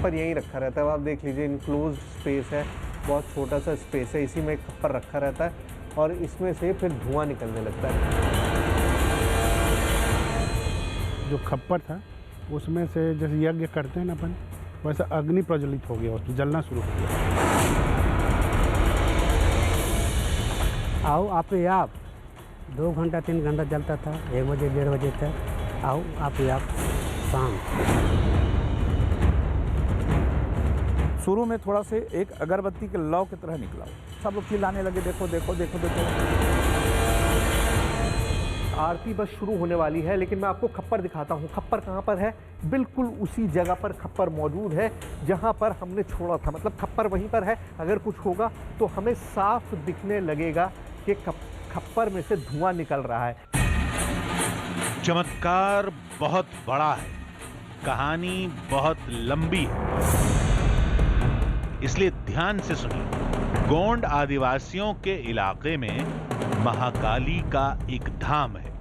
खप्पर यहीं रखा रहता है। आप देख लीजिए, इनक्लोज स्पेस है, बहुत छोटा सा स्पेस है, इसी में खप्पर रखा रहता है और इसमें से फिर धुआं निकलने लगता है। जो खप्पर था उसमें से जैसे यज्ञ करते हैं ना अपन, वैसा अग्नि प्रज्वलित हो गया और जलना शुरू हो गया। आओ आप ही आप 2 घंटा 3 घंटा चलता था, 1 बजे 1:30 बजे तक। आओ आप ही आप शाम। शुरू में थोड़ा से एक अगरबत्ती के लौ की तरह निकला, सब लोग चिल्लाने लगे, देखो देखो देखो देखो। आरती बस शुरू होने वाली है, लेकिन मैं आपको खप्पर दिखाता हूँ। खप्पर कहाँ पर है? बिल्कुल उसी जगह पर खप्पर मौजूद है जहाँ पर हमने छोड़ा था। मतलब खप्पर वहीं पर है। अगर कुछ होगा तो हमें साफ दिखने लगेगा कि खप्पर में से धुआं निकल रहा है। चमत्कार बहुत बड़ा है, कहानी बहुत लंबी है, इसलिए ध्यान से सुनिए। गोंड आदिवासियों के इलाके में महाकाली का एक धाम है।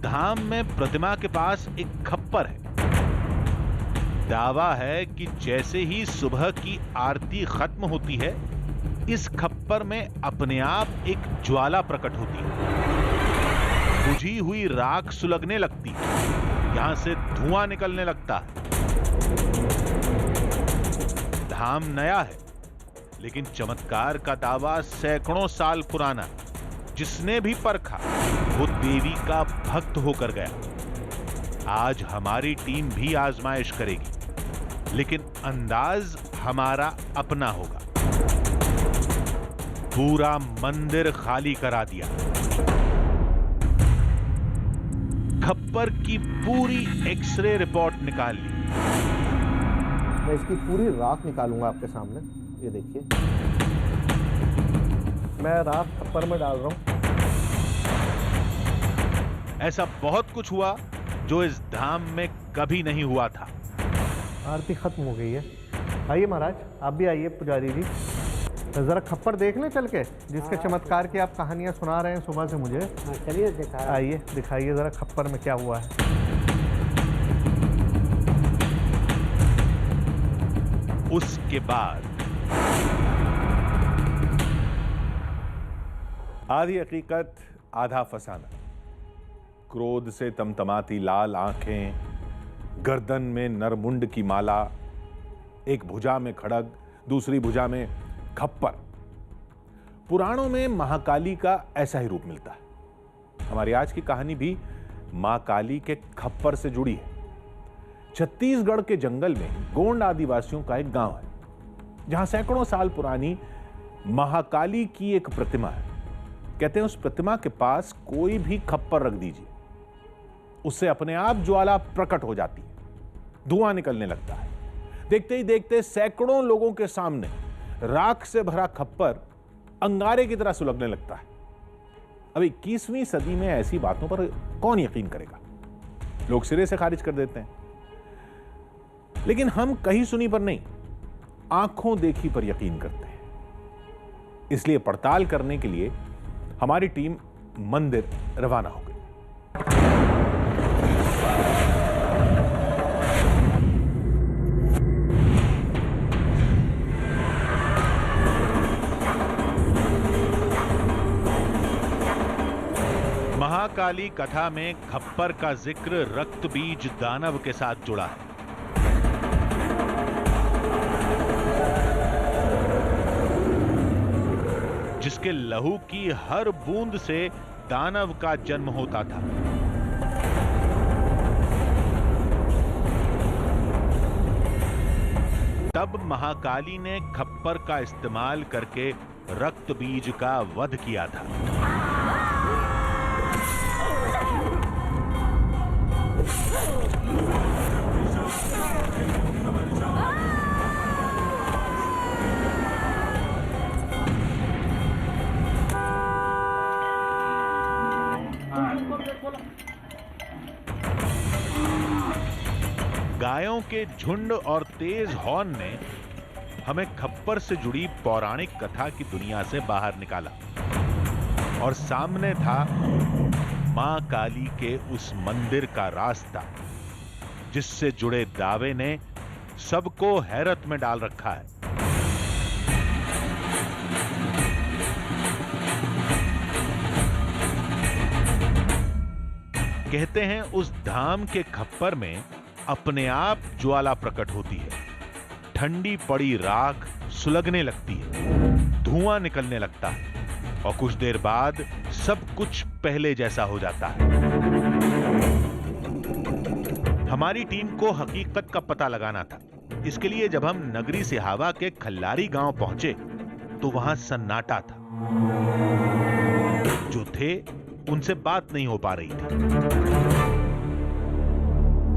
धाम में प्रतिमा के पास एक खप्पर है। दावा है कि जैसे ही सुबह की आरती खत्म होती है, इस खप्पर में अपने आप एक ज्वाला प्रकट होती है। बुझी हुई राख सुलगने लगती है, यहां से धुआं निकलने लगता है। धाम नया है, लेकिन चमत्कार का दावा सैकड़ों साल पुराना है। जिसने भी परखा वो देवी का भक्त होकर गया। आज हमारी टीम भी आजमाइश करेगी, लेकिन अंदाज हमारा अपना होगा। पूरा मंदिर खाली करा दिया, खप्पर की पूरी एक्सरे रिपोर्ट निकाल ली। मैं इसकी पूरी राख निकालूंगा आपके सामने। ये देखिए, मैं राख खप्पर में डाल रहा हूं। ऐसा बहुत कुछ हुआ जो इस धाम में कभी नहीं हुआ था। आरती खत्म हो गई है। आइए महाराज, आप भी आइए पुजारी जी, जरा खप्पर देख लें चल के, जिसके चमत्कार की आप कहानियां सुना रहे हैं सुबह से मुझे। चलिए दिखा। आइए दिखाइए जरा खप्पर में क्या हुआ है। उसके बाद आधी हकीकत आधा फसाना। क्रोध से तमतमाती लाल आंखें, गर्दन में नरमुंड की माला, एक भुजा में खड़ग, दूसरी भुजा में खप्पर। पुराणों में महाकाली का ऐसा ही रूप मिलता है। हमारी आज की कहानी भी मां काली के खप्पर से जुड़ी है। छत्तीसगढ़ के जंगल में गोंड आदिवासियों का एक गांव है, जहां सैकड़ों साल पुरानी महाकाली की एक प्रतिमा है। कहते हैं उस प्रतिमा के पास कोई भी खप्पर रख दीजिए, उससे अपने आप ज्वाला प्रकट हो जाती है, धुआं निकलने लगता है। देखते ही देखते सैकड़ों लोगों के सामने राख से भरा खप्पर अंगारे की तरह सुलगने लगता है। अब 21वीं सदी में ऐसी बातों पर कौन यकीन करेगा? लोग सिरे से खारिज कर देते हैं। लेकिन हम कहीं सुनी पर नहीं, आंखों देखी पर यकीन करते हैं। इसलिए पड़ताल करने के लिए हमारी टीम मंदिर रवाना हो गई। महाकाली कथा में खप्पर का जिक्र रक्त बीज दानव के साथ जुड़ा है। जिसके लहू की हर बूंद से दानव का जन्म होता था। तब महाकाली ने खप्पर का इस्तेमाल करके रक्त बीज का वध किया था। गायों के झुंड और तेज हॉर्न ने हमें खप्पर से जुड़ी पौराणिक कथा की दुनिया से बाहर निकाला और सामने था मां काली के उस मंदिर का रास्ता, जिससे जुड़े दावे ने सबको हैरत में डाल रखा है। कहते हैं उस धाम के खप्पर में अपने आप ज्वाला प्रकट होती है, ठंडी पड़ी राख सुलगने लगती है, धुआं निकलने लगता है और कुछ देर बाद सब कुछ पहले जैसा हो जाता है। हमारी टीम को हकीकत का पता लगाना था। इसके लिए जब हम नगरी सिहावा के खल्लारी गांव पहुंचे तो वहां सन्नाटा था। जो थे उनसे बात नहीं हो पा रही थी।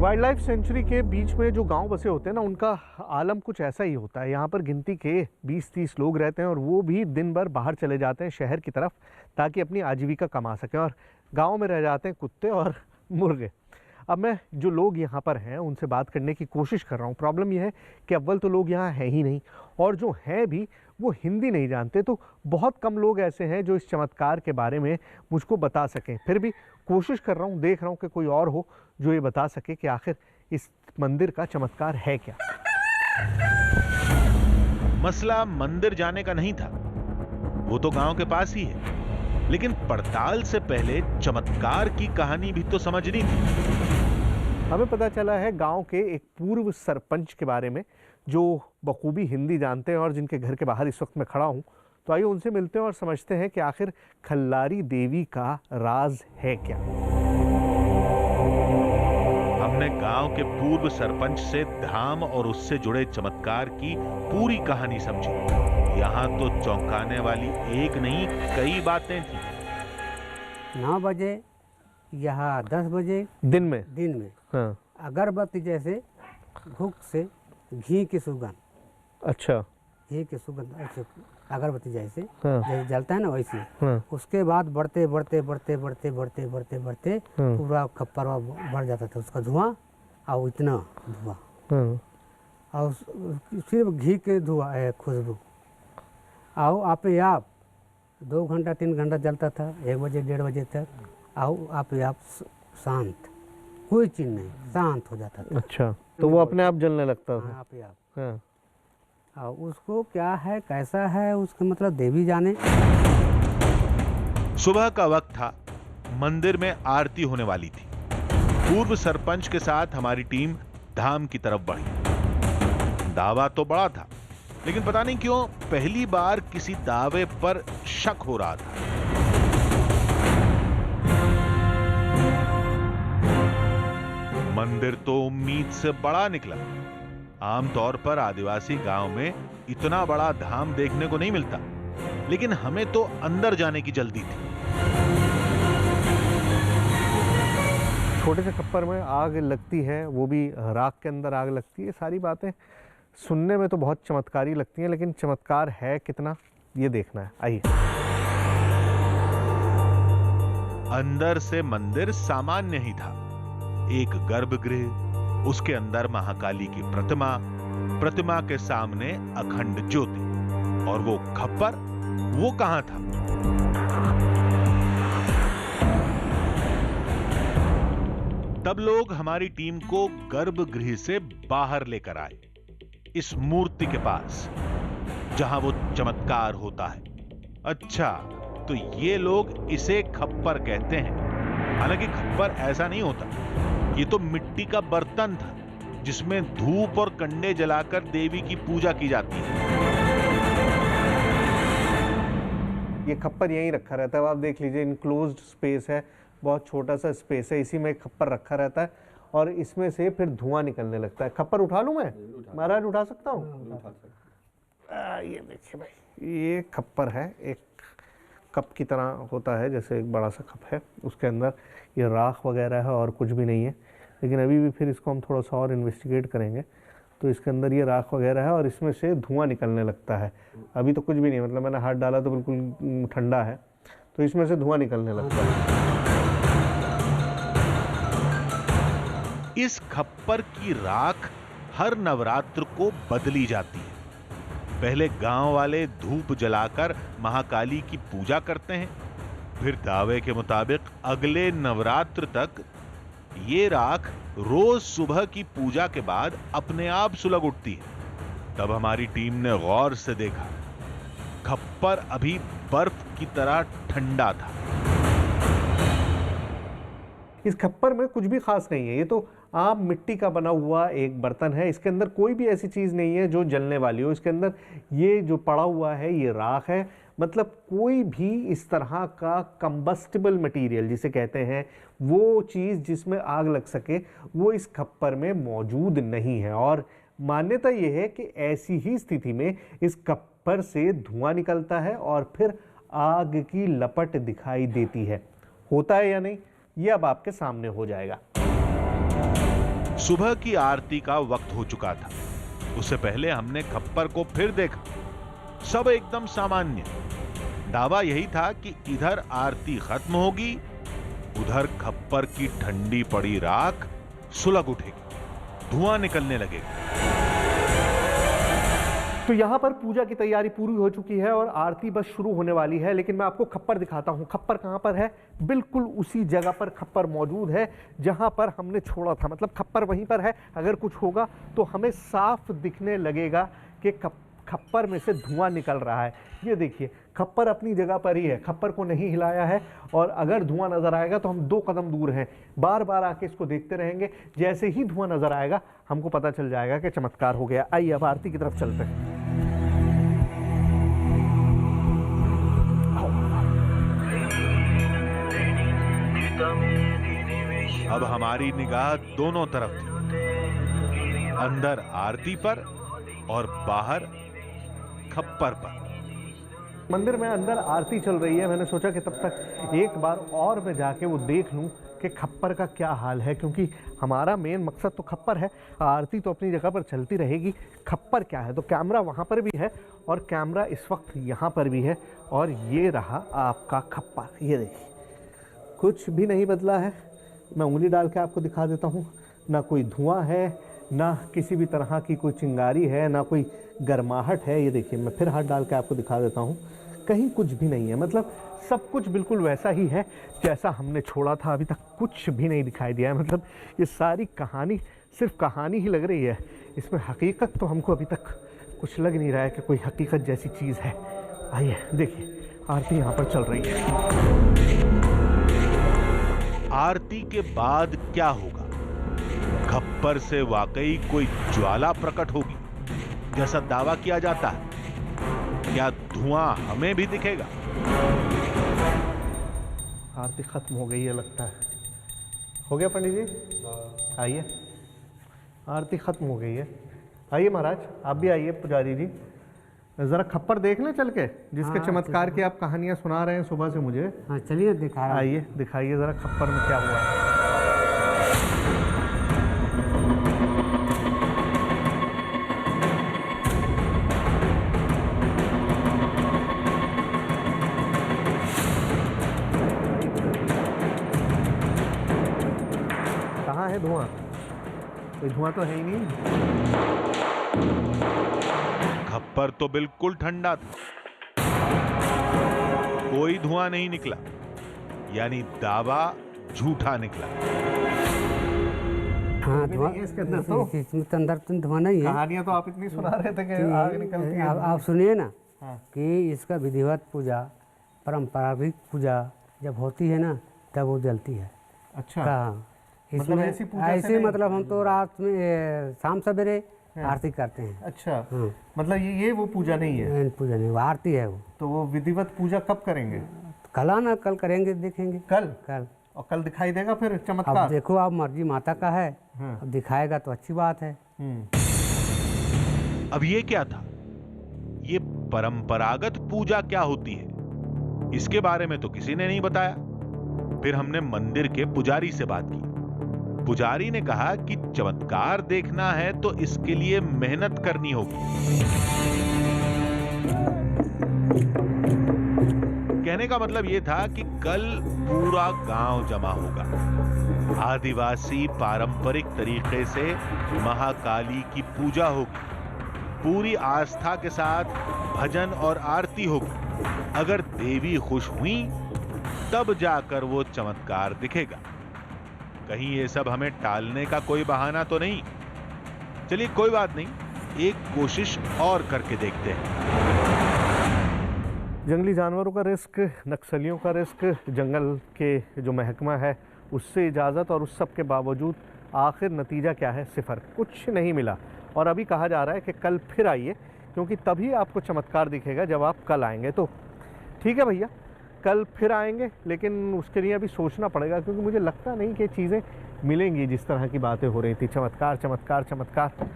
वाइल्ड लाइफ सेंचुरी के बीच में जो गांव बसे होते हैं ना, उनका आलम कुछ ऐसा ही होता है। यहाँ पर गिनती के 20-30 लोग रहते हैं और वो भी दिन भर बाहर चले जाते हैं शहर की तरफ ताकि अपनी आजीविका कमा सकें, और गांव में रह जाते हैं कुत्ते और मुर्गे। अब मैं जो लोग यहाँ पर हैं उनसे बात करने की कोशिश कर रहा हूँ। प्रॉब्लम यह है कि अव्वल तो लोग यहाँ हैं ही नहीं, और जो हैं भी वो हिंदी नहीं जानते। तो बहुत कम लोग ऐसे हैं जो इस चमत्कार के बारे में मुझको बता सकें। फिर भी कोशिश कर रहा हूँ, देख रहा हूँ कि कोई और हो जो ये बता सके कि आखिर इस मंदिर का चमत्कार है क्या। मसला मंदिर जाने का नहीं था, वो तो गांव के पास ही है, लेकिन पड़ताल से पहले चमत्कार की कहानी भी तो समझनी थी। हमें पता चला है गांव के एक पूर्व सरपंच के बारे में जो बखूबी हिंदी जानते हैं और जिनके घर के बाहर इस वक्त मैं खड़ा हूं। तो आइए उनसे मिलते हैं और समझते हैं कि आखिर खल्लारी देवी का राज है क्या। हमने गांव के पूर्व सरपंच से धाम और उससे जुड़े चमत्कार की पूरी कहानी समझी। यहाँ तो चौंकाने वाली एक नहीं कई बातें थी। 9 बजे यहाँ 10 बजे दिन में हाँ। अगरबत्ती जैसे भूख से घी की सुगंध, अच्छा, घी की सुगंध ऐसे अगरबत्ती जैसे हाँ। जैसे जलता है ना वैसे। हाँ। उसके बाद बढ़ते बढ़ते बढ़ते बढ़ते बढ़ते बढ़ते बढ़ते हाँ। पूरा खप्पर बढ़ जाता था उसका धुआं, और इतना धुआं, हाँ। और सिर्फ घी के धुआं खुशबू, और आप 2 घंटा 3 घंटा जलता था, 1 बजे 1:30 बजे तक, और आप शांत, कोई चीज़ नहीं, शांत हो जाता था। अच्छा, तो वो अपने आप जलने लगता था। आप हाँ। और उसको क्या है कैसा है उसका मतलब देवी जाने। सुबह का वक्त था, मंदिर में आरती होने वाली थी। पूर्व सरपंच के साथ हमारी टीम धाम की तरफ बढ़ी। दावा तो बड़ा था, लेकिन पता नहीं क्यों पहली बार किसी दावे पर शक हो रहा था। मंदिर तो उम्मीद से बड़ा निकला। आमतौर पर आदिवासी गांव में इतना बड़ा धाम देखने को नहीं मिलता, लेकिन हमें तो अंदर जाने की जल्दी थी। छोटे से खप्पर में आग लगती है, वो भी राख के अंदर आग लगती है। सारी बातें सुनने में तो बहुत चमत्कारी लगती हैं, लेकिन चमत्कार है कितना ये देखना है। आइए। अंदर से मंदिर सामान्य ही था। एक गर्भगृह, उसके अंदर महाकाली की प्रतिमा के सामने अखंड ज्योति, और वो खप्पर, वो कहां था? तब लोग हमारी टीम को गर्भगृह से बाहर लेकर आए, इस मूर्ति के पास जहां वो चमत्कार होता है। अच्छा, तो ये लोग इसे खप्पर कहते हैं। हालांकि खप्पर ऐसा नहीं होता, ये तो मिट्टी का बर्तन था जिसमें धूप और कंडे जलाकर देवी की पूजा की जाती है। ये खप्पर यहीं रखा रहता है। आप देख लीजिए, इनक्लोज्ड स्पेस है, बहुत छोटा सा स्पेस है, इसी में खप्पर रखा रहता है और इसमें से फिर धुआं निकलने लगता है। खप्पर उठा लूं मैं? महाराज उठा सकता हूँ? ये देखिए भाई, ये खप्पर है, एक कप की तरह होता है, जैसे एक बड़ा सा कप है, उसके अंदर ये राख वगैरह है और कुछ भी नहीं है। लेकिन अभी भी फिर इसको हम थोड़ा सा और इन्वेस्टिगेट करेंगे। तो इसके अंदर ये राख वगैरह है और इसमें से धुआं निकलने लगता है। अभी तो कुछ भी नहीं, मतलब मैंने हाथ डाला तो बिल्कुल ठंडा है, तो इसमें से धुआं निकलने लगता है। इस खप्पर की राख हर नवरात्र को बदली जाती है। पहले गांव वाले धूप जलाकर महाकाली की पूजा करते हैं, फिर दावे के मुताबिक अगले नवरात्र तक ये राख रोज सुबह की पूजा के बाद अपने आप सुलग उठती है। तब हमारी टीम ने गौर से देखा, खप्पर अभी बर्फ की तरह ठंडा था। इस खप्पर में कुछ भी खास नहीं है, ये तो आम मिट्टी का बना हुआ एक बर्तन है। इसके अंदर कोई भी ऐसी चीज़ नहीं है जो जलने वाली हो। इसके अंदर ये जो पड़ा हुआ है ये राख है। मतलब कोई भी इस तरह का कंबस्टिबल मटेरियल जिसे कहते हैं, वो चीज़ जिसमें आग लग सके, वो इस खप्पर में मौजूद नहीं है। और मान्यता ये है कि ऐसी ही स्थिति में इस खप्पर से धुआं निकलता है और फिर आग की लपट दिखाई देती है। होता है या नहीं, ये अब आपके सामने हो जाएगा। सुबह की आरती का वक्त हो चुका था। उससे पहले हमने खप्पर को फिर देखा, सब एकदम सामान्य। दावा यही था कि इधर आरती खत्म होगी, उधर खप्पर की ठंडी पड़ी राख सुलग उठेगी, धुआं निकलने लगेगा। तो यहाँ पर पूजा की तैयारी पूरी हो चुकी है और आरती बस शुरू होने वाली है। लेकिन मैं आपको खप्पर दिखाता हूँ। खप्पर कहाँ पर है? बिल्कुल उसी जगह पर खप्पर मौजूद है जहाँ पर हमने छोड़ा था। मतलब खप्पर वहीं पर है। अगर कुछ होगा तो हमें साफ दिखने लगेगा कि खप्पर में से धुआं निकल रहा है। ये देखिए, खप्पर अपनी जगह पर ही है, खप्पर को नहीं हिलाया है। और अगर धुआं नज़र आएगा तो हम 2 कदम दूर हैं, बार बार आके इसको देखते रहेंगे। जैसे ही धुआं नज़र आएगा हमको पता चल जाएगा कि चमत्कार हो गया। आइए अब आरती की तरफ चलते हैं। अब हमारी निगाह दोनों तरफ थी, अंदर आरती पर और बाहर खप्पर पर। मंदिर में अंदर आरती चल रही है। मैंने सोचा कि तब तक एक बार और मैं जाके वो देख लूं कि खप्पर का क्या हाल है, क्योंकि हमारा मेन मकसद तो खप्पर है। आरती तो अपनी जगह पर चलती रहेगी, खप्पर क्या है। तो कैमरा वहाँ पर भी है और कैमरा इस वक्त यहाँ पर भी है। और ये रहा आपका खप्पर। ये देखिए, कुछ भी नहीं बदला है। मैं उंगली डाल के आपको दिखा देता हूँ। ना कोई धुआं है, ना किसी भी तरह की कोई चिंगारी है, ना कोई गर्माहट है। ये देखिए, मैं फिर हाथ डाल के आपको दिखा देता हूँ। कहीं कुछ भी नहीं है। मतलब सब कुछ बिल्कुल वैसा ही है जैसा हमने छोड़ा था। अभी तक कुछ भी नहीं दिखाई दिया है। मतलब ये सारी कहानी सिर्फ कहानी ही लग रही है। इसमें हकीकत तो हमको अभी तक कुछ लग नहीं रहा है कि कोई हकीकत जैसी चीज़ है। आइए देखिए, आरती यहाँ पर चल रही है। आरती के बाद क्या होगा? खप्पर से वाकई कोई ज्वाला प्रकट होगी जैसा दावा किया जाता है? क्या धुआं हमें भी दिखेगा? आरती खत्म हो गई है लगता है। हो गया पंडित जी? आइए, आरती खत्म हो गई है। आइए महाराज, आप भी आइए। पुजारी जी, ज़रा खप्पर देख लें चल के, जिसके चमत्कार की आप कहानियाँ सुना रहे हैं सुबह से मुझे। हाँ चलिए दिखा रहा हूँ। आइए दिखाइए ज़रा खप्पर में क्या हुआ है। कहाँ है धुआं? कोई धुआं तो है ही नहीं। खप्पर तो बिल्कुल ठंडा था, कोई धुआं नहीं निकला। यानी दावा झूठा निकला। हाँ, धुआं इसके अंदर तो इसमें तो अंदर तो धुआं नहीं है। कहानियां तो आप इतनी सुना रहे थे कि आग निकलती है। आप सुनिए ना हाँ। कि इसका विधिवत पूजा, परंपरागत पूजा जब होती है ना, तब वो जलती है। अच्छा, हाँ, मतलब ऐसी पूजा से ऐसे नहीं? मतलब हम तो रात में शाम सवेरे आरती करते हैं। अच्छा, हाँ। मतलब ये वो पूजा नहीं है। पूजा नहीं, वो आरती है। वो तो वो विधिवत पूजा कब करेंगे? कल आना, कल करेंगे, देखेंगे कल। कल। और कल दिखाई देगा फिर अब चमत्कार? देखो, आप मर्जी माता का है। हाँ। अब दिखाएगा तो अच्छी बात है। अब ये क्या था? ये परंपरागत पूजा क्या होती है? इसके बारे में तो किसी ने नहीं बताया। फिर हमने मंदिर के पुजारी से बात की। पुजारी ने कहा कि चमत्कार देखना है तो इसके लिए मेहनत करनी होगी। कहने का मतलब यह था कि कल पूरा गांव जमा होगा। आदिवासी पारंपरिक तरीके से महाकाली की पूजा होगी। पूरी आस्था के साथ भजन और आरती होगी। अगर देवी खुश हुई तब जाकर वो चमत्कार दिखेगा। कहीं ये सब हमें टालने का कोई बहाना तो नहीं। चलिए कोई बात नहीं, एक कोशिश और करके देखते हैं। जंगली जानवरों का रिस्क, नक्सलियों का रिस्क, जंगल के जो महकमा है उससे इजाज़त, और उस सब के बावजूद आखिर नतीजा क्या है? सिफर, कुछ नहीं मिला। और अभी कहा जा रहा है कि कल फिर आइए, क्योंकि तभी आपको चमत्कार दिखेगा जब आप कल आएंगे। तो ठीक है भैया, कल फिर आएंगे, लेकिन उसके लिए अभी सोचना पड़ेगा, क्योंकि मुझे लगता नहीं कि चीज़ें मिलेंगी जिस तरह की बातें हो रही थी। चमत्कार चमत्कार चमत्कार,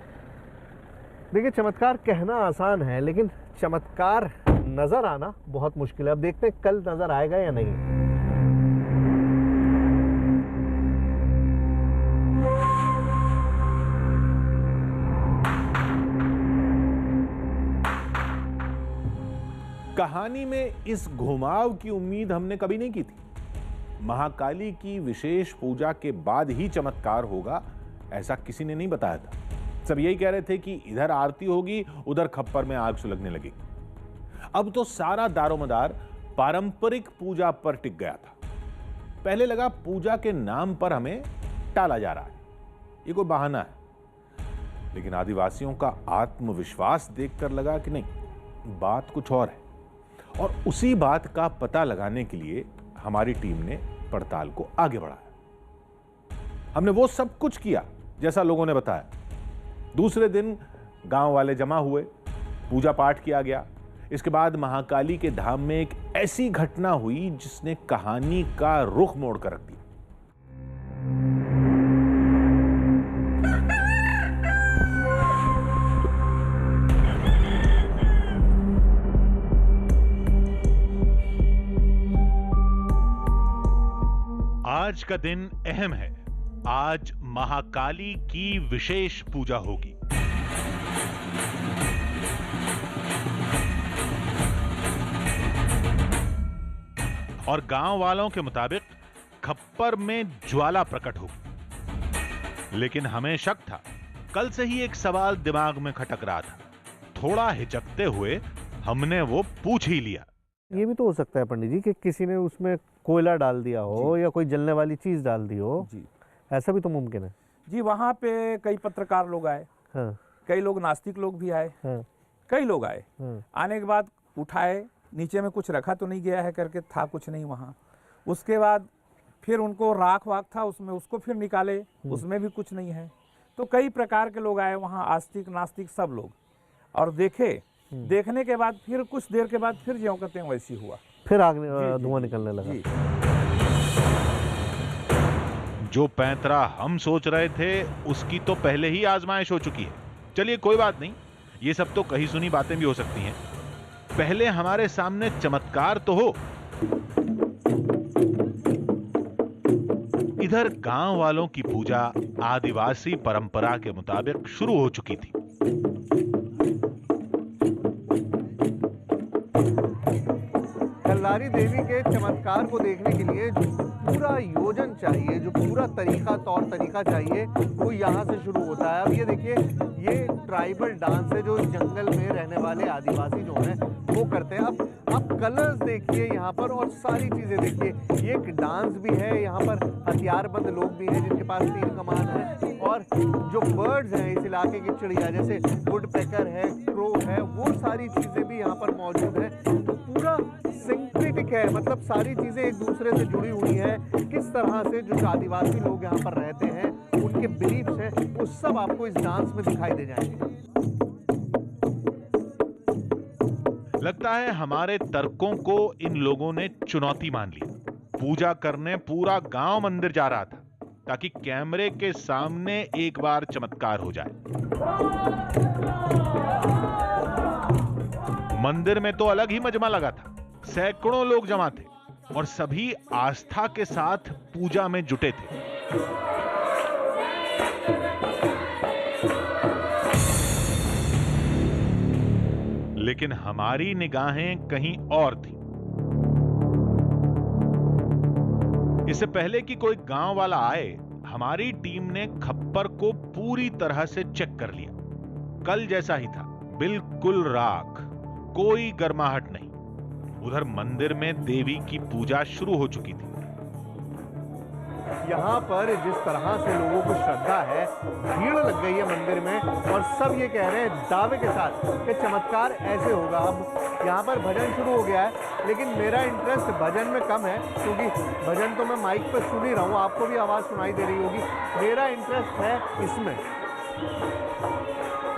देखिए चमत्कार कहना आसान है, लेकिन चमत्कार नज़र आना बहुत मुश्किल है। अब देखते हैं कल नज़र आएगा या नहीं। कहानी में इस घुमाव की उम्मीद हमने कभी नहीं की थी। महाकाली की विशेष पूजा के बाद ही चमत्कार होगा, ऐसा किसी ने नहीं बताया था। सब यही कह रहे थे कि इधर आरती होगी, उधर खप्पर में आग सुलगने लगेगी। अब तो सारा दारोमदार पारंपरिक पूजा पर टिक गया था। पहले लगा पूजा के नाम पर हमें टाला जा रहा है, ये कोई बहाना है, लेकिन आदिवासियों का आत्मविश्वास देखकर लगा कि नहीं, बात कुछ और है। और उसी बात का पता लगाने के लिए हमारी टीम ने पड़ताल को आगे बढ़ाया। हमने वो सब कुछ किया जैसा लोगों ने बताया। दूसरे दिन गांव वाले जमा हुए, पूजा पाठ किया गया। इसके बाद महाकाली के धाम में एक ऐसी घटना हुई जिसने कहानी का रुख मोड़ कर रख दिया। आज का दिन अहम है। आज महाकाली की विशेष पूजा होगी। और गांव वालों के मुताबिक खप्पर में ज्वाला प्रकट होगी। लेकिन हमें शक था। कल से ही एक सवाल दिमाग में खटक रहा था। थोड़ा हिचकते हुए हमने वो पूछ ही लिया। ये भी तो हो सकता है पंडित जी कि किसी ने उसमें कोयला डाल दिया हो या कोई जलने वाली चीज डाल दी हो। जी ऐसा भी तो मुमकिन है। जी, वहाँ पे कई पत्रकार लोग आए, हाँ, कई लोग नास्तिक लोग भी आए, हाँ, कई लोग आए। हाँ। आने के बाद उठाए, नीचे में कुछ रखा तो नहीं गया है करके, था कुछ नहीं वहाँ। उसके बाद फिर उनको राख वाख था उसमें, उसको फिर निकाले, उसमें भी कुछ नहीं है। तो कई प्रकार के लोग आए वहाँ, आस्तिक नास्तिक सब लोग, और देखे। देखने के बाद फिर कुछ देर के बाद फिर ज्यों कहते हैं वैसी हुआ, फिर आग धुआं निकलने लगा। जी। जो पैंतरा हम सोच रहे थे उसकी तो पहले ही आजमाइश हो चुकी है। चलिए कोई बात नहीं, ये सब तो कही सुनी बातें भी हो सकती हैं। पहले हमारे सामने चमत्कार तो हो। इधर गांव वालों की पूजा आदिवासी परंपरा के मुताबिक शुरू हो चुकी थी। कल्लारी देवी के चमत्कार को देखने के लिए जो पूरा योजन चाहिए, जो पूरा तरीका तौर तरीका चाहिए, वो यहाँ से शुरू होता है। अब ये देखिए, ये ट्राइबल डांस है जो जंगल में रहने वाले आदिवासी जो हैं वो करते हैं। अब आप कलर्स देखिए यहाँ पर, और सारी चीज़ें देखिए। ये एक डांस भी है, यहाँ पर हथियारबंद लोग भी हैं जिनके पास तीर कमान है, और जो बर्ड्स हैं इस इलाके की चिड़िया, जैसे वुड पैकर है, क्रो है, वो सारी चीज़ें भी यहाँ पर मौजूद हैं। तो पूरा सिंक्रेटिक है, मतलब सारी चीज़ें एक दूसरे से जुड़ी हुई हैं। किस तरह से जो आदिवासी लोग यहाँ पर रहते हैं, उनके बिलीफ्स हैं, वो सब आपको इस डांस में दिखाई दे जाएंगे। लगता है हमारे तर्कों को इन लोगों ने चुनौती मान ली। पूजा करने पूरा गांव मंदिर जा रहा था ताकि कैमरे के सामने एक बार चमत्कार हो जाए। मंदिर में तो अलग ही मजमा लगा था। सैकड़ों लोग जमा थे और सभी आस्था के साथ पूजा में जुटे थे। लेकिन हमारी निगाहें कहीं और थी। इससे पहले कि कोई गांव वाला आए, हमारी टीम ने खप्पर को पूरी तरह से चेक कर लिया। कल जैसा ही था, बिल्कुल राख, कोई गर्माहट नहीं। उधर मंदिर में देवी की पूजा शुरू हो चुकी थी। यहाँ पर जिस तरह से लोगों को श्रद्धा है, भीड़ लग गई है मंदिर में और सब ये कह रहे हैं दावे के साथ कि चमत्कार ऐसे होगा। अब यहाँ पर भजन शुरू हो गया है, लेकिन मेरा इंटरेस्ट भजन में कम है क्योंकि भजन तो मैं माइक पर सुन ही रहा हूँ, आपको भी आवाज़ सुनाई दे रही होगी। मेरा इंटरेस्ट है इसमें,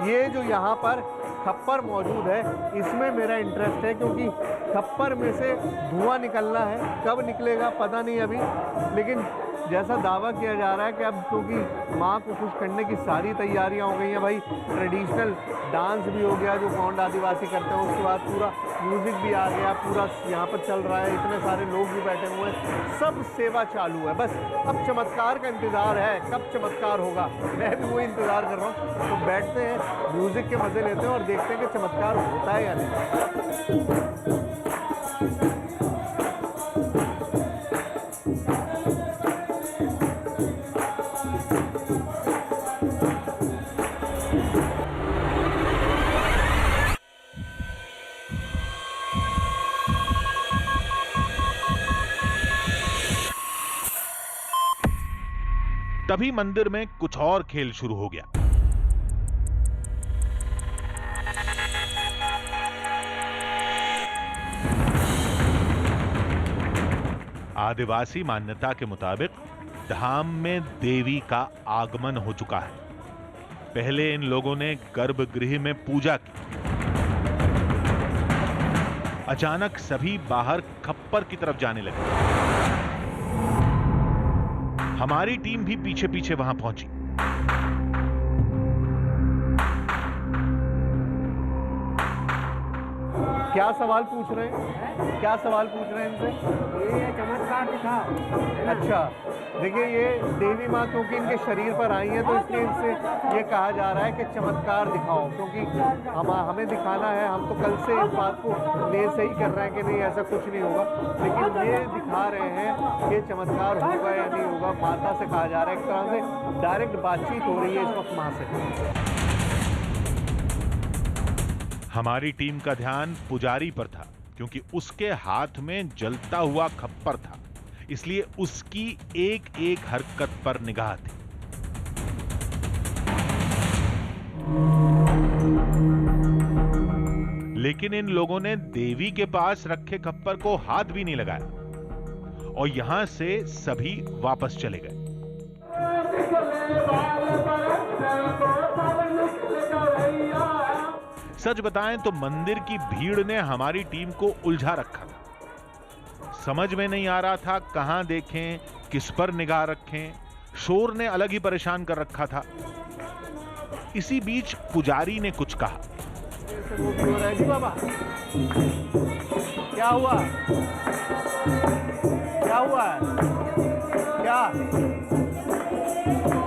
ये जो यहाँ पर खप्पर मौजूद है इसमें मेरा इंटरेस्ट है, क्योंकि खप्पर में से धुआं निकलना है। कब निकलेगा पता नहीं अभी, लेकिन जैसा दावा किया जा रहा है कि अब क्योंकि माँ को खुश करने की सारी तैयारियां हो गई हैं भाई, ट्रेडिशनल डांस भी हो गया जो गोंड आदिवासी करते हैं, उसके बाद पूरा म्यूज़िक भी आ गया, पूरा यहाँ पर चल रहा है, इतने सारे लोग भी बैठे हुए हैं, सब सेवा चालू है। बस अब चमत्कार का इंतज़ार है, कब चमत्कार होगा, मैं भी वही इंतज़ार कर रहा हूँ। तो बैठते हैं, म्यूज़िक के मज़े लेते हैं और देखते हैं कि चमत्कार होता है या नहीं। तभी मंदिर में कुछ और खेल शुरू हो गया। आदिवासी मान्यता के मुताबिक धाम में देवी का आगमन हो चुका है। पहले इन लोगों ने गर्भगृह में पूजा की। अचानक सभी बाहर खप्पर की तरफ जाने लगे। हमारी टीम भी पीछे पीछे वहां पहुंची। क्या सवाल पूछ रहे हैं? क्या सवाल पूछ रहे हैं इनसे? ये चमत्कार दिखाओ। अच्छा, देखिए ये देवी माँ क्योंकि इनके शरीर पर आई हैं तो इसलिए इनसे ये कहा जा रहा है कि चमत्कार दिखाओ, क्योंकि हमें दिखाना है। हम तो कल से इस बात को ले से ही कर रहे हैं कि नहीं ऐसा कुछ नहीं होगा, लेकिन ये दिखा रहे हैं कि चमत्कार होगा या नहीं होगा। माता से कहा जा रहा है, एक तरह से डायरेक्ट बातचीत हो रही है इस वक्त माँ से। हमारी टीम का ध्यान पुजारी पर था क्योंकि उसके हाथ में जलता हुआ खप्पर था, इसलिए उसकी एक एक हरकत पर निगाह थी। लेकिन इन लोगों ने देवी के पास रखे खप्पर को हाथ भी नहीं लगाया और यहां से सभी वापस चले गए। सच बताएं तो मंदिर की भीड़ ने हमारी टीम को उलझा रखा था। समझ में नहीं आ रहा था कहां देखें, किस पर निगाह रखें। शोर ने अलग ही परेशान कर रखा था। इसी बीच पुजारी ने कुछ कहा। जी बाबा, क्या हुआ? क्या हुआ? क्या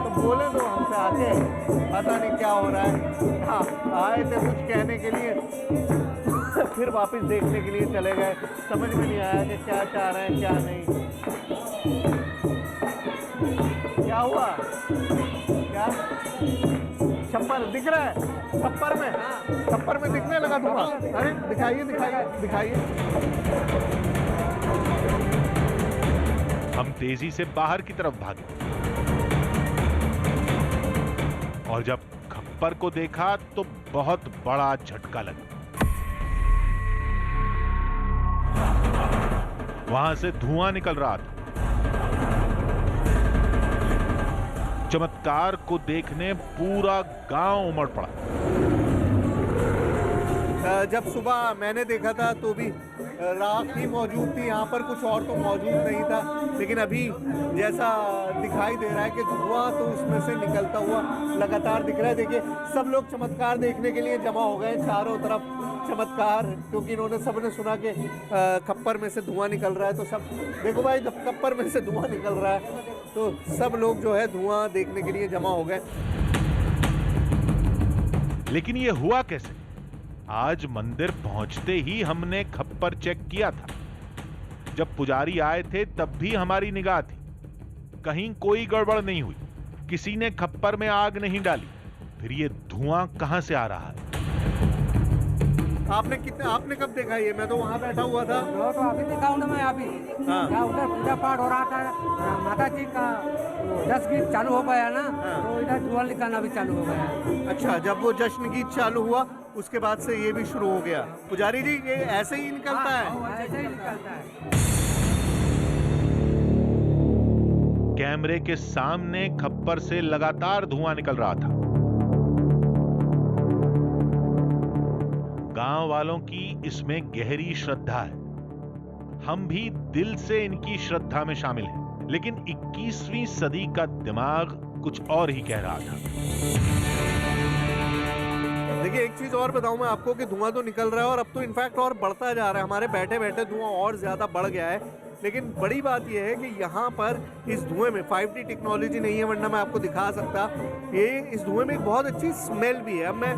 तो बोले दो हमसे आके, पता नहीं क्या हो रहा है। हाँ, आए थे कुछ कहने के लिए, फिर वापस देखने के लिए चले गए। समझ में नहीं आया कि क्या चाह रहे हैं क्या नहीं। क्या हुआ? क्या छप्पर दिख रहा है? छप्पर में दिखने लगा धुआं। अरे दिखाइए दिखाइए दिखाइए। हम तेजी से बाहर की तरफ भागे और जब खप्पर को देखा तो बहुत बड़ा झटका लगा। वहां से धुआं निकल रहा था। चमत्कार को देखने पूरा गांव उमड़ पड़ा। जब सुबह मैंने देखा था तो भी राख ही मौजूद थी, यहाँ पर कुछ और तो मौजूद नहीं था, लेकिन अभी जैसा दिखाई दे रहा है कि धुआं तो उसमें से निकलता हुआ लगातार दिख रहा है। देखिए सब लोग चमत्कार देखने के लिए जमा हो गए चारों तरफ। चमत्कार क्योंकि इन्होंने सबने सुना कि खप्पर में से धुआं निकल रहा है, तो सब देखो भाई जब खप्पर में से धुआं निकल रहा है तो सब लोग जो है धुआं देखने के लिए जमा हो गए। लेकिन ये हुआ कैसे? आज मंदिर पहुंचते ही हमने खप्पर चेक किया था। जब पुजारी आए थे तब भी हमारी निगाह थी, कहीं कोई गड़बड़ नहीं हुई, किसी ने खप्पर में आग नहीं डाली। फिर ये धुआं कहां से आ रहा है? आपने कब देखा ये? मैं तो वहाँ बैठा हुआ था। वो तो अभी दिखाऊँ ना मैं अभी। हाँ। क्या उधर पूजा पाठ हो रहा था, माता जी का 10 गीत चालू हो गया ना, तो इधर धुआं निकलना भी चालू हो गया। अच्छा, जब वो जश्न गीत चालू हुआ उसके बाद से ये भी शुरू हो गया। पुजारी जी, ये ऐसे ही निकलता है? ऐसे ही निकलता है। कैमरे के सामने खप्पर से लगातार धुआं निकल रहा था। गांव वालों की इसमें गहरी श्रद्धा है। हम भी दिल से इनकी श्रद्धा में शामिल हैं, लेकिन 21वीं सदी का दिमाग कुछ और ही कह रहा था। देखिए, एक चीज और बताऊं मैं आपको कि धुआं तो निकल रहा है और अब तो इनफैक्ट और बढ़ता जा रहा है। हमारे बैठे बैठे धुआं और ज्यादा बढ़ गया है। लेकिन बड़ी बात यह है कि यहाँ पर इस धुएं में 5D टेक्नोलॉजी नहीं है, वरना मैं आपको दिखा सकता। ये इस धुएं में एक बहुत अच्छी स्मेल भी है। अब मैं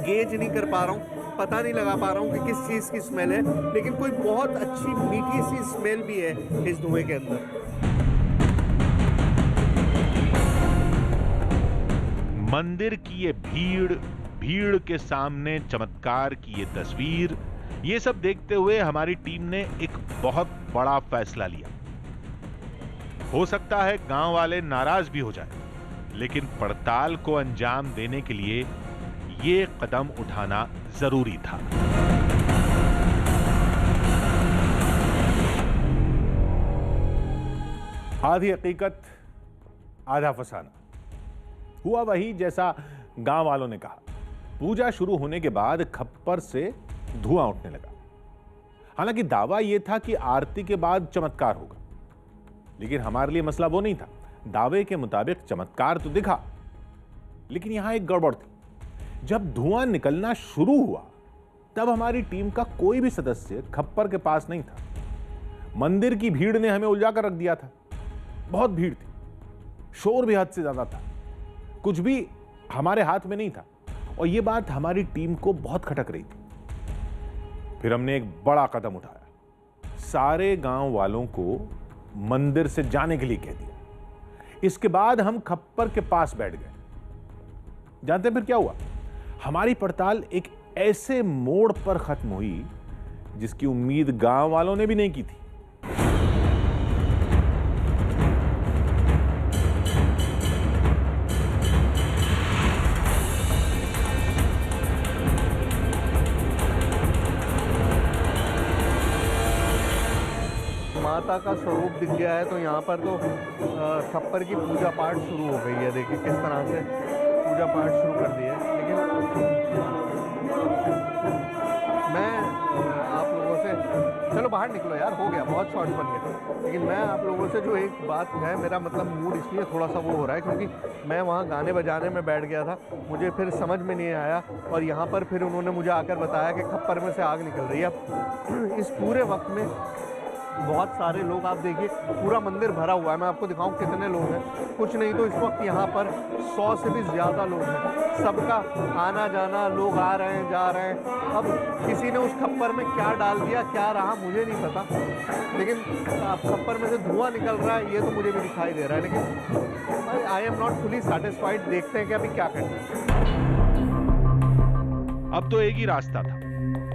गेज नहीं कर पा रहा हूँ, पता नहीं लगा पा रहा हूँ कि किस चीज़ की स्मेल है, लेकिन कोई बहुत अच्छी मीठी सी स्मेल भी है इस धुएं के अंदर। मंदिर की ये भीड़ के सामने चमत्कार की ये तस्वीर, ये सब देखते हुए हमारी टीम ने एक बहुत बड़ा फैसला लिया। हो सकता है गांव वाले नाराज भी हो जाएं, लेकिन पड़ताल को अंजाम देने के लिए ये कदम उठाना जरूरी था। आधी हकीकत आधा फसाना। हुआ वही जैसा गांव वालों ने कहा। पूजा शुरू होने के बाद खप्पर से धुआं उठने लगा। हालांकि दावा यह था कि आरती के बाद चमत्कार होगा, लेकिन हमारे लिए मसला वो नहीं था। दावे के मुताबिक चमत्कार तो दिखा, लेकिन यहां एक गड़बड़ थी। जब धुआं निकलना शुरू हुआ तब हमारी टीम का कोई भी सदस्य खप्पर के पास नहीं था। मंदिर की भीड़ ने हमें उलझा कर रख दिया था। बहुत भीड़ थी, शोर भी हद से ज्यादा था, कुछ भी हमारे हाथ में नहीं था, और यह बात हमारी टीम को बहुत खटक रही थी। फिर हमने एक बड़ा कदम उठाया। सारे गांव वालों को मंदिर से जाने के लिए कह दिया। इसके बाद हम खप्पर के पास बैठ गए। जानते हैं फिर क्या हुआ? हमारी पड़ताल एक ऐसे मोड़ पर खत्म हुई जिसकी उम्मीद गांव वालों ने भी नहीं की थी। माता का स्वरूप दिख गया है, तो यहाँ पर तो खप्पर की पूजा पाठ शुरू हो गई है। देखिए किस तरह से पूजा पाठ शुरू कर दिया है। लेकिन मैं आप लोगों से, चलो बाहर निकलो यार, हो गया, बहुत शॉर्ट बन गए। लेकिन मैं आप लोगों से जो एक बात है, मेरा मतलब मूड इसलिए थोड़ा सा वो हो रहा है क्योंकि मैं वहाँ गाने बजाने में बैठ गया था, मुझे फिर समझ में नहीं आया, और यहाँ पर फिर उन्होंने मुझे आकर बताया कि खप्पर में से आग निकल रही है। अब इस पूरे वक्त में बहुत सारे लोग, आप देखिए पूरा मंदिर भरा हुआ है। मैं आपको दिखाऊं कितने लोग हैं। कुछ नहीं तो इस वक्त यहाँ पर 100 से भी ज़्यादा लोग हैं। सबका आना जाना, लोग आ रहे हैं, जा रहे हैं। अब किसी ने उस खप्पर में क्या डाल दिया, क्या रहा, मुझे नहीं पता, लेकिन खप्पर में से धुआं निकल रहा है, ये तो मुझे भी दिखाई दे रहा है। लेकिन I am not fully satisfied. देखते हैं कि अभी क्या करते हैं। अब तो एक ही रास्ता था,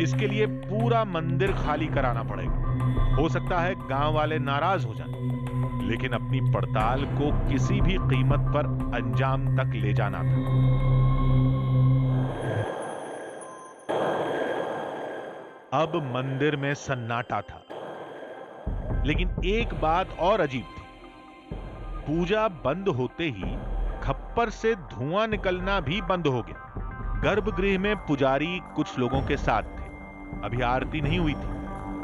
इसके लिए पूरा मंदिर खाली कराना पड़ेगा। हो सकता है गांव वाले नाराज हो जाएं, लेकिन अपनी पड़ताल को किसी भी कीमत पर अंजाम तक ले जाना था। अब मंदिर में सन्नाटा था, लेकिन एक बात और अजीब थी। पूजा बंद होते ही खप्पर से धुआं निकलना भी बंद हो गया। गर्भगृह में पुजारी कुछ लोगों के साथ थे। अभी आरती नहीं हुई थी।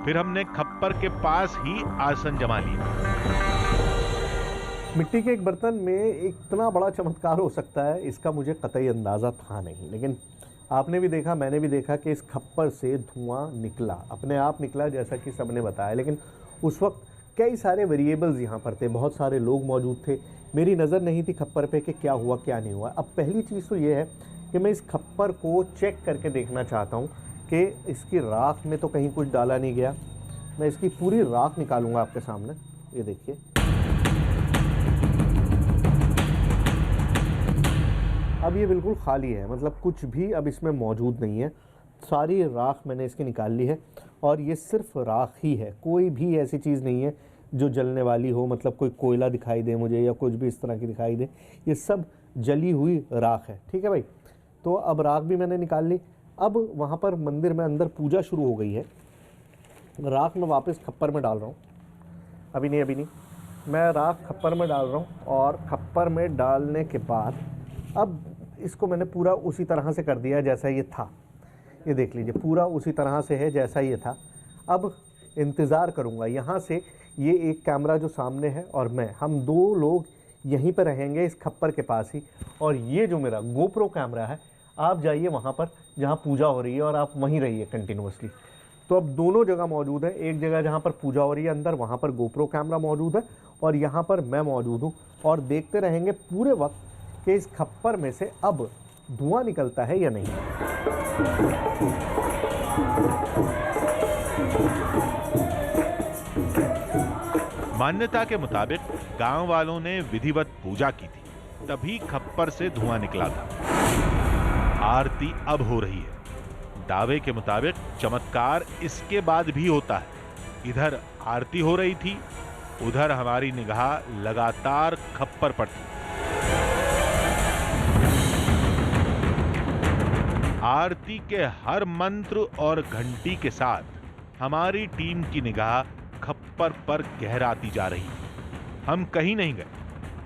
फिर हमने खप्पर के पास ही आसन जमा लिया। मिट्टी के एक बर्तन में इतना बड़ा चमत्कार हो सकता है, इसका मुझे कतई अंदाज़ा था नहीं। लेकिन आपने भी देखा, मैंने भी देखा कि इस खप्पर से धुआं निकला, अपने आप निकला, जैसा कि सबने बताया। लेकिन उस वक्त कई सारे वेरिएबल्स यहाँ पर थे, बहुत सारे लोग मौजूद थे। मेरी नज़र नहीं थी खप्पर पे कि क्या हुआ क्या नहीं हुआ। अब पहली चीज़ तो ये है कि मैं इस खप्पर को चेक करके देखना चाहता हूँ कि इसकी राख में तो कहीं कुछ डाला नहीं गया। मैं इसकी पूरी राख निकालूंगा आपके सामने। ये देखिए, अब ये बिल्कुल खाली है, मतलब कुछ भी अब इसमें मौजूद नहीं है। सारी राख मैंने इसकी निकाल ली है और ये सिर्फ राख ही है, कोई भी ऐसी चीज़ नहीं है जो जलने वाली हो, मतलब कोई कोयला दिखाई दे मुझे या कुछ भी इस तरह की दिखाई दे, ये सब जली हुई राख है। ठीक है भाई, तो अब राख भी मैंने निकाल ली। अब वहाँ पर मंदिर में अंदर पूजा शुरू हो गई है। राख मैं वापस खप्पर में डाल रहा हूँ, अभी नहीं, मैं राख खप्पर में डाल रहा हूँ और खप्पर में डालने के बाद अब इसको मैंने पूरा उसी तरह से कर दिया जैसा ये था। ये देख लीजिए पूरा उसी तरह से है जैसा ये था। अब इंतज़ार करूँगा यहाँ से, ये एक कैमरा जो सामने है और हम 2 लोग यहीं पर रहेंगे इस खप्पर के पास ही, और ये जो मेरा गोप्रो कैमरा है आप जाइए वहाँ पर जहाँ पूजा हो रही है और आप वहीं रहिए कंटिन्यूअसली। तो अब दोनों जगह मौजूद है, एक जगह जहाँ पर पूजा हो रही है अंदर, वहाँ पर गोप्रो कैमरा मौजूद है और यहाँ पर मैं मौजूद हूँ, और देखते रहेंगे पूरे वक्त कि इस खप्पर में से अब धुआं निकलता है या नहीं। मान्यता के मुताबिक गांव वालों ने विधिवत पूजा की थी, तभी खप्पर से धुआं निकला था। आरती अब हो रही है। दावे के मुताबिक चमत्कार इसके बाद भी होता है। इधर आरती हो रही थी, उधर हमारी निगाह लगातार खप्पर पर थी। आरती के हर मंत्र और घंटी के साथ हमारी टीम की निगाह खप्पर पर गहराती जा रही। हम कहीं नहीं गए,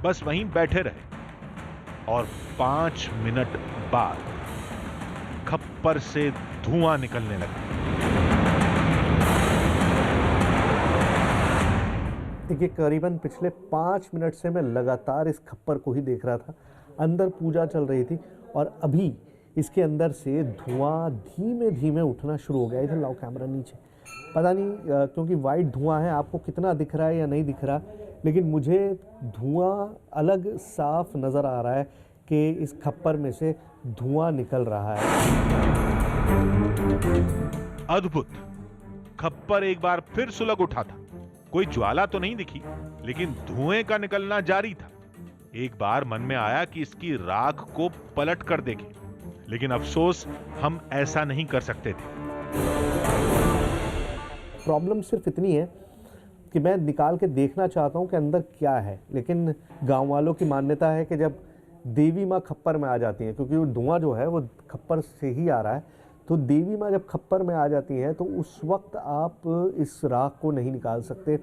बस वहीं बैठे रहे और 5 मिनट बाद खप्पर से धुआं निकलने लगा। देखिए करीबन पिछले 5 मिनट से मैं लगातार इस खप्पर को ही देख रहा था। अंदर पूजा चल रही थी और अभी इसके अंदर से धुआं धीमे धीमे उठना शुरू हो गया। इधर लाओ कैमरा नीचे, पता नहीं क्योंकि वाइट धुआं है आपको कितना दिख रहा है या नहीं दिख रहा, लेकिन मुझे धुआं अलग साफ नज़र आ रहा है कि इस खप्पर में से धुआं निकल रहा है। अद्भुत, खप्पर एक बार फिर सुलग उठा था। कोई ज्वाला तो नहीं दिखी, लेकिन धुएं का निकलना जारी था। एक बार मन में आया कि इसकी राख को पलट कर देखें, लेकिन अफसोस हम ऐसा नहीं कर सकते थे। प्रॉब्लम सिर्फ इतनी है कि मैं निकाल के देखना चाहता हूं कि अंदर क्या है, लेकिन गांव वालों की मान्यता है कि जब देवी माँ खप्पर में आ जाती हैं, क्योंकि वो धुआं जो है वो खप्पर से ही आ रहा है, तो देवी माँ जब खप्पर में आ जाती हैं तो उस वक्त आप इस राख को नहीं निकाल सकते,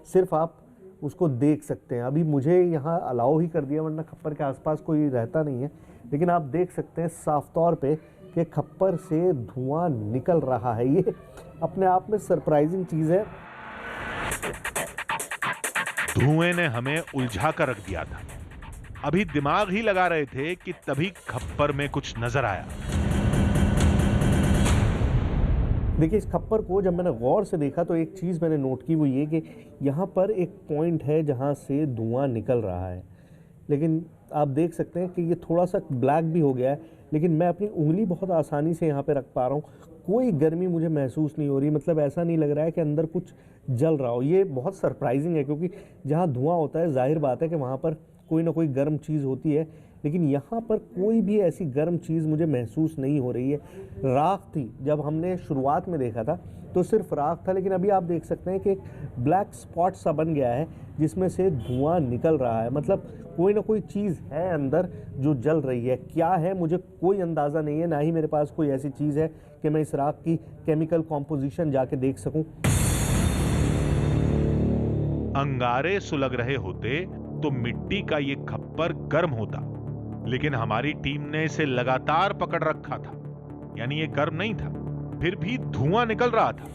सिर्फ आप उसको देख सकते हैं। अभी मुझे यहाँ अलाउ ही कर दिया, वरना खप्पर के आसपास कोई रहता नहीं है, लेकिन आप देख सकते हैं साफ तौर पे कि खप्पर से धुआं निकल रहा है। ये अपने आप में सरप्राइजिंग चीज़ है। धुएं ने हमें उलझा कर रख दिया था। अभी दिमाग ही लगा रहे थे कि तभी खप्पर में कुछ नजर आया। देखिए इस खप्पर को जब मैंने गौर से देखा तो एक चीज़ मैंने नोट की, वो ये कि यहाँ पर एक पॉइंट है जहाँ से धुआं निकल रहा है, लेकिन आप देख सकते हैं कि ये थोड़ा सा ब्लैक भी हो गया है, लेकिन मैं अपनी उंगली बहुत आसानी से यहाँ पे रख पा रहा हूँ। कोई गर्मी मुझे महसूस नहीं हो रही, मतलब ऐसा नहीं लग रहा है कि अंदर कुछ जल रहा हो। ये बहुत सरप्राइजिंग है, क्योंकि जहाँ धुआं होता है जाहिर बात है कि वहाँ पर कोई ना कोई गर्म चीज़ होती है, लेकिन यहाँ पर कोई भी ऐसी गर्म चीज़ मुझे महसूस नहीं हो रही है। राख थी, जब हमने शुरुआत में देखा था तो सिर्फ राख था, लेकिन अभी आप देख सकते हैं कि एक ब्लैक स्पॉट सा बन गया है जिसमें से धुआं निकल रहा है। मतलब कोई ना कोई चीज़ है अंदर जो जल रही है। क्या है मुझे कोई अंदाज़ा नहीं है, ना ही मेरे पास कोई ऐसी चीज़ है कि मैं इस राख की केमिकल कॉम्पोजिशन जाके देख सकूं। अंगारे सुलग रहे होते तो मिट्टी का ये खप्पर गर्म होता, लेकिन हमारी टीम ने इसे लगातार पकड़ रखा था, यानी ये गर्म नहीं था, फिर भी धुआं निकल रहा था।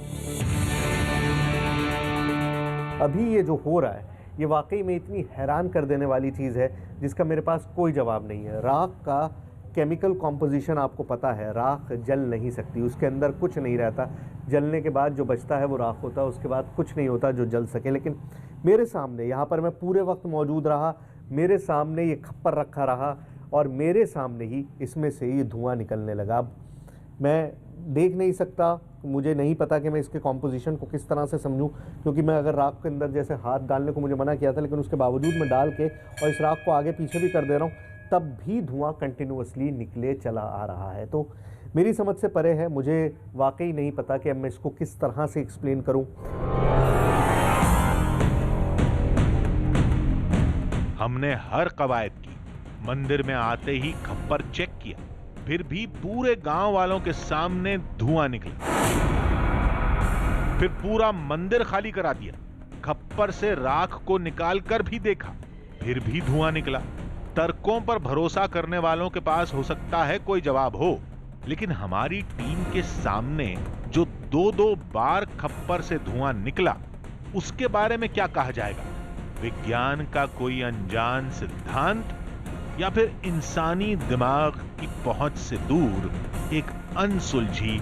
अभी ये जो हो रहा है ये वाकई में इतनी हैरान कर देने वाली चीज़ है जिसका मेरे पास कोई जवाब नहीं है। राख का केमिकल कॉम्पोजिशन आपको पता है, राख जल नहीं सकती, उसके अंदर कुछ नहीं रहता। जलने के बाद जो बचता है वो राख होता है, उसके बाद कुछ नहीं होता जो जल सके। लेकिन मेरे सामने यहाँ पर मैं पूरे वक्त मौजूद रहा, मेरे सामने ये खप्पर रखा रहा और मेरे सामने ही इसमें से ये धुआं निकलने लगा। अब मैं देख नहीं सकता, मुझे नहीं पता कि मैं इसके कॉम्पोजिशन को किस तरह से समझूं, क्योंकि मैं अगर राख के अंदर जैसे हाथ डालने को मुझे मना किया था, लेकिन उसके बावजूद मैं डाल के और इस राख को आगे पीछे भी कर दे रहा हूं, तब भी धुआं कंटिन्यूअसली निकले चला आ रहा है। तो मेरी समझ से परे है। मुझे वाकई नहीं पता कि अब मैं इसको किस तरह से एक्सप्लेन करूं। हमने हर कवायद की, मंदिर में आते ही खप्पर चेक किया, फिर भी पूरे गांव वालों के सामने धुआं निकला। फिर पूरा मंदिर खाली करा दिया, खप्पर से राख को निकालकर भी देखा, फिर भी धुआं निकला। तर्कों पर भरोसा करने वालों के पास हो सकता है कोई जवाब हो, लेकिन हमारी टीम के सामने जो 2-2 बार खप्पर से धुआं निकला, उसके बारे में क्या कहा जाएगा? विज्ञान का कोई अनजान सिद्धांत या फिर इंसानी दिमाग की पहुंच से दूर एक अनसुलझी